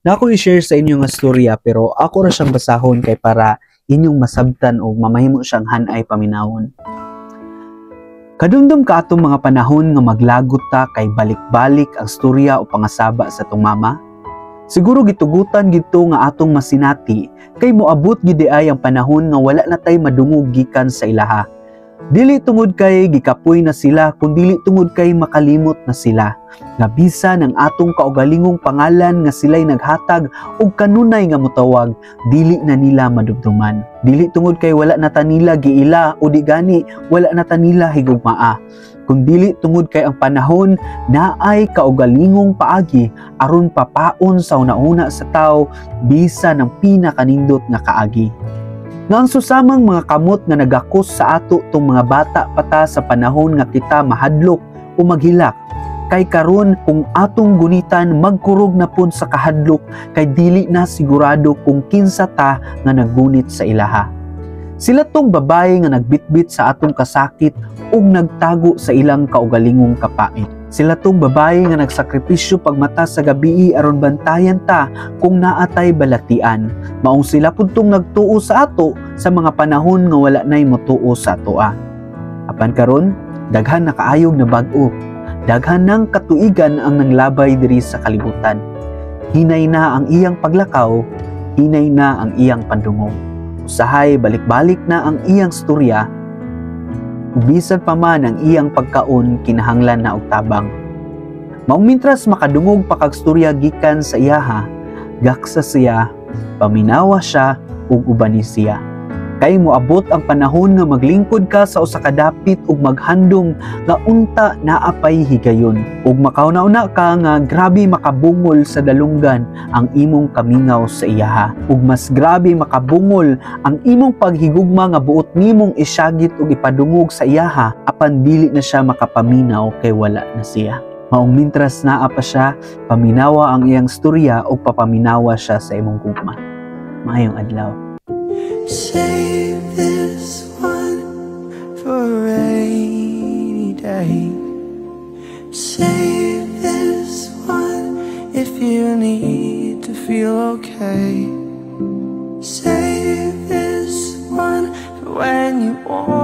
Na ako i-share sa inyo nga storya pero ako ra siyang basahon kay para inyong masabtan o mamahimo siyang hanay paminawon. Kadumdum ka atong mga panahon nga maglagot ta kay balik-balik ang storya o pangasaba sa tong mama. Siguro gitugutan gito nga atong masinati kay moabot gid ay ang panahon nga wala na tay madungog gikan sa ilaha. Dili tungod kay gikapoy na sila, kundi tungod kay makalimot na sila. Nga bisan ang atong kaugalingong pangalan nga sila'y naghatag og kanunay nga mutawag, dili na nila madumduman. Dili tungod kay wala na tanila giila o di gani wala na tanila higugmaa. Kundi tungod kay ang panahon naay kaugalingong paagi aron papaon sa una-una sa tao bisan ang pinakanindot nga kaagi. Nga ang susamang mga kamot nga nagakos sa ato tong mga bata pata sa panahon nga kita mahadlok o maghilak. Kay karon kung atong gunitan magkurog na pud sa kahadlok kay dili na sigurado kung kinsa ta nga naggunit sa ilaha. Sila tong babae nga nagbitbit sa atong kasakit ug nagtago sa ilang kaugalingong kapait. Sila tong babae nga nagsakripisyo pagmata sa gabii aron bantayan ta kung naatay balatian. Maong sila pud tong nagtuo sa ato sa mga panahon nga wala nay motuo sa atoa. Apan karon daghan na kaayog na bag-o. Daghan ng katuigan ang nanglabay diri sa kalibutan. Hinay na ang iyang paglakaw, hinay na ang iyang pandungog. Usahay balik-balik na ang iyang storya. Bisan pa man ang iyang pagkaon kinahanglan na og tabang. Maong mintras makadungog pa kag storya gikan sa iyaha, gaksa siya, paminawa siya ug ubani siya. Kay moabot ang panahon nga maglingkod ka sa usa ka dapit ug maghandom nga unta naapay higayon ug makauna-una ka nga grabe makabungol sa dalunggan ang imong kamingaw sa iyaha ug mas grabe makabungol ang imong paghigugma nga buot nimong isyagit ug ipadungog sa iyaha apan dili na siya makapaminaw kay wala na siya. Maong mintras naa pa siya, paminawa ang iyang storya ug papaminawa siya sa imong gugma. Maayong adlaw. Save this one for a rainy day. Save this one if you need to feel okay. Save this one for when you want